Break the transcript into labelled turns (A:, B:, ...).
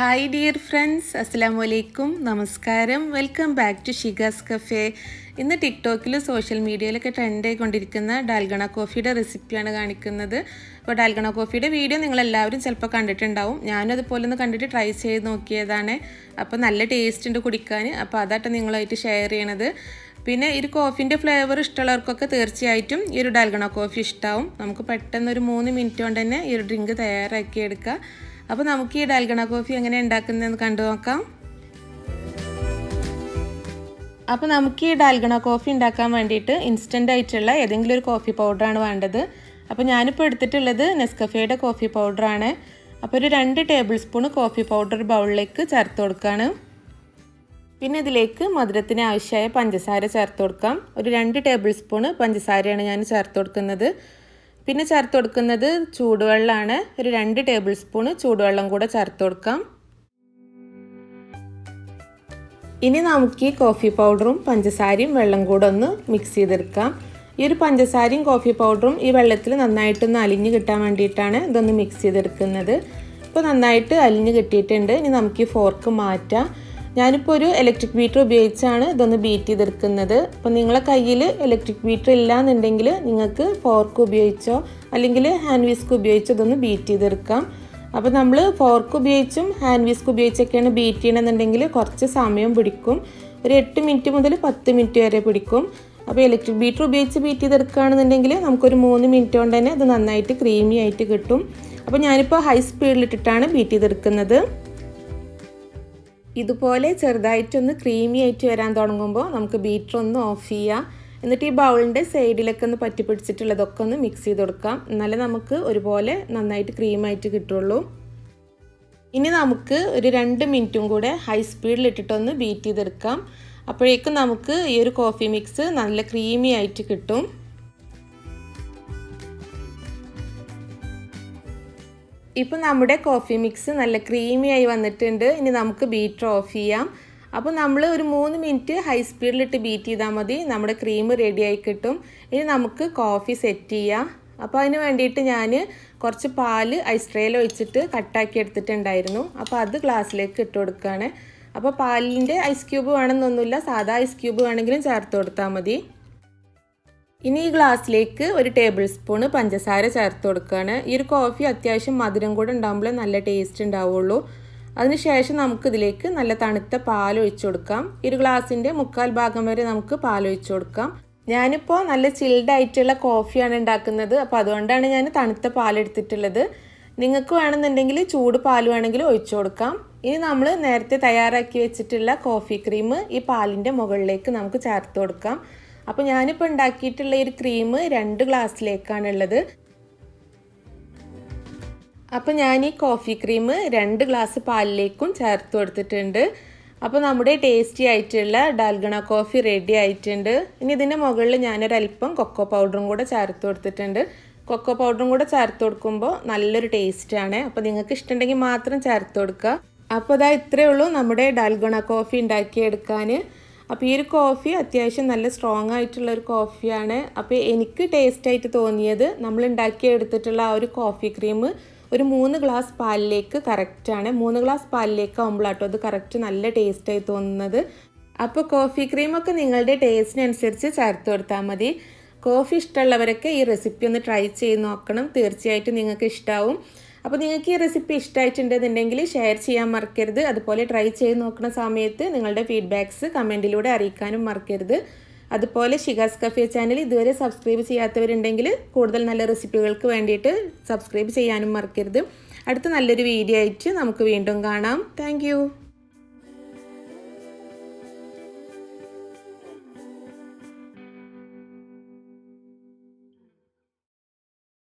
A: Hi dear friends, അസ്സലാമു അലൈക്കും, നമസ്കാരം. Welcome back to Shigas cafe. ഇന്ന് ടിക്ടോക്കിലും സോഷ്യൽ മീഡിയയിലൊക്കെ ട്രെൻഡായിക്കൊണ്ടിരിക്കുന്ന ഡാൽഗണ കോഫിയുടെ റെസിപ്പിയാണ് കാണിക്കുന്നത്. അപ്പോൾ ഡാൽഗണ കോഫിയുടെ വീഡിയോ നിങ്ങളെല്ലാവരും ചിലപ്പോൾ കണ്ടിട്ടുണ്ടാവും. ഞാനും അതുപോലെ ഒന്ന് കണ്ടിട്ട് ട്രൈ ചെയ്ത് നോക്കിയതാണ്. അപ്പോൾ നല്ല ടേസ്റ്റ് ഉണ്ട് കുടിക്കാൻ. അപ്പോൾ അതായിട്ട് നിങ്ങളായിട്ട് ഷെയർ ചെയ്യണത്. പിന്നെ ഈ ഒരു കോഫീൻ്റെ ഫ്ലേവർ ഇഷ്ടമുള്ളവർക്കൊക്കെ തീർച്ചയായിട്ടും ഈ ഒരു ഡാൽഗണ കോഫി ഇഷ്ടമാവും. നമുക്ക് പെട്ടെന്ന് ഒരു 3 മിനിറ്റ് കൊണ്ട് തന്നെ ഈ ഒരു ഡ്രിങ്ക് തയ്യാറാക്കി എടുക്കാം. അപ്പോൾ നമുക്ക് ഈ ഡാൽഗണ കോഫി എങ്ങനെ ഉണ്ടാക്കുന്നതെന്ന് കണ്ടു നോക്കാം. അപ്പോൾ നമുക്ക് ഈ ഡാൽഗണ കോഫി ഉണ്ടാക്കാൻ വേണ്ടിയിട്ട് ഇൻസ്റ്റൻ്റ് ആയിട്ടുള്ള ഏതെങ്കിലും ഒരു കോഫി പൗഡറാണ് വേണ്ടത്. അപ്പോൾ ഞാനിപ്പോൾ എടുത്തിട്ടുള്ളത് നെസ്കഫേയുടെ കോഫി പൗഡറാണ്. അപ്പോൾ ഒരു 2 ടേബിൾ സ്പൂൺ കോഫി പൗഡർ ബൗളിലേക്ക് ചേർത്ത് കൊടുക്കുകയാണ്. പിന്നെ ഇതിലേക്ക് മധുരത്തിന് ആവശ്യമായ പഞ്ചസാര ചേർത്ത് കൊടുക്കാം. ഒരു 2 ടേബിൾ സ്പൂൺ പഞ്ചസാരയാണ് ഞാൻ ചേർത്ത് കൊടുക്കുന്നത്. പിന്നെ ചേർത്ത് കൊടുക്കുന്നത് ചൂടുവെള്ളമാണ്. ഒരു 2 ടേബിൾ സ്പൂൺ ചൂടുവെള്ളം കൂടെ ചേർത്ത് കൊടുക്കാം. ഇനി നമുക്ക് ഈ കോഫി പൗഡറും പഞ്ചസാരയും വെള്ളം കൂടെ ഒന്ന് മിക്സ് ചെയ്തെടുക്കാം. ഈ ഒരു പഞ്ചസാരയും കോഫി പൗഡറും ഈ വെള്ളത്തിൽ നന്നായിട്ടൊന്ന് അലിഞ്ഞ് കിട്ടാൻ വേണ്ടിയിട്ടാണ് ഇതൊന്ന് മിക്സ് ചെയ്തെടുക്കുന്നത്. ഇപ്പോൾ നന്നായിട്ട് അലിഞ്ഞ് കിട്ടിയിട്ടുണ്ട്. ഇനി നമുക്ക് ഈ ഫോർക്ക് മാറ്റാം. ഞാനിപ്പോൾ ഒരു ഇലക്ട്രിക് ബീറ്റർ ഉപയോഗിച്ചാണ് ഇതൊന്ന് ബീറ്റ് ചെയ്തെടുക്കുന്നത്. അപ്പോൾ നിങ്ങളെ കയ്യിൽ ഇലക്ട്രിക് ബീറ്റർ ഇല്ല എന്നുണ്ടെങ്കിൽ നിങ്ങൾക്ക് ഫോർക്ക് ഉപയോഗിച്ചോ അല്ലെങ്കിൽ ഹാൻഡ് വിസ്ക് ഉപയോഗിച്ചോ ഇതൊന്ന് ബീറ്റ് ചെയ്തെടുക്കാം. അപ്പോൾ നമ്മൾ ഫോർക്ക് ഉപയോഗിച്ചും ഹാൻഡ് വിസ്ക് ഉപയോഗിച്ചൊക്കെയാണ് ബീറ്റ് ചെയ്യണമെന്നുണ്ടെങ്കിൽ കുറച്ച് സമയം പിടിക്കും. ഒരു 8 മിനിറ്റ് മുതൽ 10 മിനിറ്റ് വരെ പിടിക്കും. അപ്പോൾ ഇലക്ട്രിക് ബീറ്റർ ഉപയോഗിച്ച് ബീറ്റ് ചെയ്തെടുക്കുകയാണെന്നുണ്ടെങ്കിൽ നമുക്കൊരു 3 മിനിറ്റ് കൊണ്ട് തന്നെ ഇത് നന്നായിട്ട് ക്രീമി ആയിട്ട് കിട്ടും. അപ്പോൾ ഞാനിപ്പോൾ ഹൈ സ്പീഡിലിട്ടിട്ടാണ് ബീറ്റ് ചെയ്തെടുക്കുന്നത്. ഇതുപോലെ ചെറുതായിട്ടൊന്ന് ക്രീമി ആയിട്ട് വരാൻ തുടങ്ങുമ്പോൾ നമുക്ക് ബീറ്റർ ഒന്ന് ഓഫ് ചെയ്യാം. എന്നിട്ട് ഈ ബൗളിൻ്റെ സൈഡിലൊക്കെ ഒന്ന് പറ്റി പിടിച്ചിട്ടുള്ളതൊക്കെ ഒന്ന് മിക്സ് ചെയ്ത് കൊടുക്കാം. എന്നാലേ നമുക്ക് ഒരുപോലെ നന്നായിട്ട് ക്രീമായിട്ട് കിട്ടുള്ളൂ. ഇനി നമുക്ക് ഒരു 2 മിനിറ്റും കൂടെ ഹൈ സ്പീഡിലിട്ടിട്ടൊന്ന് ബീറ്റ് ചെയ്തെടുക്കാം. അപ്പോഴേക്കും നമുക്ക് ഈ ഒരു കോഫി മിക്സ് നല്ല ക്രീമി ആയിട്ട് കിട്ടും. ഇപ്പോൾ നമ്മുടെ കോഫി മിക്സ് നല്ല ക്രീമി ആയി വന്നിട്ടുണ്ട്. ഇനി നമുക്ക് ബീറ്റർ ഓഫ് ചെയ്യാം. അപ്പോൾ നമ്മൾ ഒരു 3 മിനിറ്റ് ഹൈ സ്പീഡിലിട്ട് ബീറ്റ് ചെയ്താൽ മതി. നമ്മുടെ ക്രീം റെഡി ആയി കിട്ടും. ഇനി നമുക്ക് കോഫി സെറ്റ് ചെയ്യാം. അപ്പോൾ അതിന് വേണ്ടിയിട്ട് ഞാൻ കുറച്ച് പാല് ഐസ് ട്രേയിൽ ഒഴിച്ചിട്ട് കട്ടാക്കി എടുത്തിട്ടുണ്ടായിരുന്നു. അപ്പോൾ അത് ഗ്ലാസ്സിലേക്ക് ഇട്ട് കൊടുക്കുകയാണ്. അപ്പോൾ പാലിൻ്റെ ഐസ് ക്യൂബ് വേണമെന്നൊന്നുമില്ല, സാധാ ഐസ് ക്യൂബ് വേണമെങ്കിലും ചേർത്ത് കൊടുത്താൽ മതി. ഇനി ഈ ഗ്ലാസ്സിലേക്ക് ഒരു ടേബിൾ സ്പൂൺ പഞ്ചസാര ചേർത്ത് കൊടുക്കുകയാണ്. ഈ ഒരു കോഫി അത്യാവശ്യം മധുരം കൂടെ ഉണ്ടാകുമ്പോൾ നല്ല ടേസ്റ്റ് ഉണ്ടാവുള്ളൂ. അതിനുശേഷം നമുക്കിതിലേക്ക് നല്ല തണുത്ത പാൽ ഒഴിച്ചു കൊടുക്കാം. ഈ ഒരു ഗ്ലാസിൻ്റെ 1/4 ഭാഗം വരെ നമുക്ക് പാൽ ഒഴിച്ചു കൊടുക്കാം. ഞാനിപ്പോൾ നല്ല ചിൽഡ് ആയിട്ടുള്ള കോഫിയാണ് ഉണ്ടാക്കുന്നത്. അപ്പോൾ അതുകൊണ്ടാണ് ഞാൻ തണുത്ത പാൽ എടുത്തിട്ടുള്ളത്. നിങ്ങൾക്ക് വേണമെന്നുണ്ടെങ്കിൽ ചൂട് പാൽ വേണമെങ്കിൽ ഒഴിച്ചു കൊടുക്കാം. ഇനി നമ്മൾ നേരത്തെ തയ്യാറാക്കി വെച്ചിട്ടുള്ള കോഫി ക്രീം ഈ പാലിൻ്റെ മുകളിലേക്ക് നമുക്ക് ചേർത്ത് കൊടുക്കാം. അപ്പോൾ ഞാനിപ്പോൾ ഉണ്ടാക്കിയിട്ടുള്ള ഈ ഒരു ക്രീം 2 ഗ്ലാസ്സിലേക്കാണുള്ളത്. അപ്പോൾ ഞാൻ ഈ കോഫി ക്രീം 2 ഗ്ലാസ് പാലിലേക്കും ചേർത്ത് കൊടുത്തിട്ടുണ്ട്. അപ്പോൾ നമ്മുടെ ടേസ്റ്റി ആയിട്ടുള്ള ഡാൽഗണ കോഫി റെഡി ആയിട്ടുണ്ട്. ഇനി ഇതിൻ്റെ മുകളിൽ ഞാനൊരല്പം കൊക്കോ പൗഡറും കൂടെ ചേർത്ത് കൊടുത്തിട്ടുണ്ട്. കൊക്കോ പൗഡറും കൂടെ ചേർത്ത് കൊടുക്കുമ്പോൾ നല്ലൊരു ടേസ്റ്റാണ്. അപ്പോൾ നിങ്ങൾക്ക് ഇഷ്ടമുണ്ടെങ്കിൽ മാത്രം ചേർത്ത് കൊടുക്കുക. അപ്പോൾ അതാ ഇത്രയേ ഉള്ളൂ നമ്മുടെ ഡാൽഗണ കോഫി ഉണ്ടാക്കിയെടുക്കാൻ. അപ്പോൾ ഈ ഒരു കോഫി അത്യാവശ്യം നല്ല സ്ട്രോങ് ആയിട്ടുള്ളൊരു കോഫിയാണ്. അപ്പോൾ എനിക്ക് ടേസ്റ്റായിട്ട് തോന്നിയത് നമ്മൾ ഉണ്ടാക്കിയെടുത്തിട്ടുള്ള ആ ഒരു കോഫി ക്രീം ഒരു 3 ഗ്ലാസ് പാലിലേക്ക് കറക്റ്റാണ്. 3 ഗ്ലാസ് പാലിലേക്ക് ആകുമ്പോഴാട്ടോ അത് കറക്റ്റ് നല്ല ടേസ്റ്റായി തോന്നുന്നത്. അപ്പോൾ കോഫി ക്രീമൊക്കെ നിങ്ങളുടെ ടേസ്റ്റിനനുസരിച്ച് ചേർത്ത് കൊടുത്താൽ മതി. കോഫി ഇഷ്ടമുള്ളവരൊക്കെ ഈ റെസിപ്പി ഒന്ന് ട്രൈ ചെയ്ത് നോക്കണം. തീർച്ചയായിട്ടും നിങ്ങൾക്ക് ഇഷ്ടമാവും. അപ്പോൾ നിങ്ങൾക്ക് ഈ റെസിപ്പി ഇഷ്ടമായിട്ടുണ്ടെന്നുണ്ടെങ്കിൽ ഷെയർ ചെയ്യാൻ മറക്കരുത്. അതുപോലെ ട്രൈ ചെയ്ത് നോക്കുന്ന സമയത്ത് നിങ്ങളുടെ ഫീഡ്ബാക്ക്സ് കമൻറ്റിലൂടെ അറിയിക്കാനും മറക്കരുത്. അതുപോലെ ഷിഗാസ് കഫേ ചാനൽ ഇതുവരെ സബ്സ്ക്രൈബ് ചെയ്യാത്തവരുണ്ടെങ്കിൽ കൂടുതൽ നല്ല റെസിപ്പികൾക്ക് വേണ്ടിയിട്ട് സബ്സ്ക്രൈബ് ചെയ്യാനും മറക്കരുത്. അടുത്ത നല്ലൊരു വീഡിയോ ആയിട്ട് നമുക്ക് വീണ്ടും കാണാം. താങ്ക്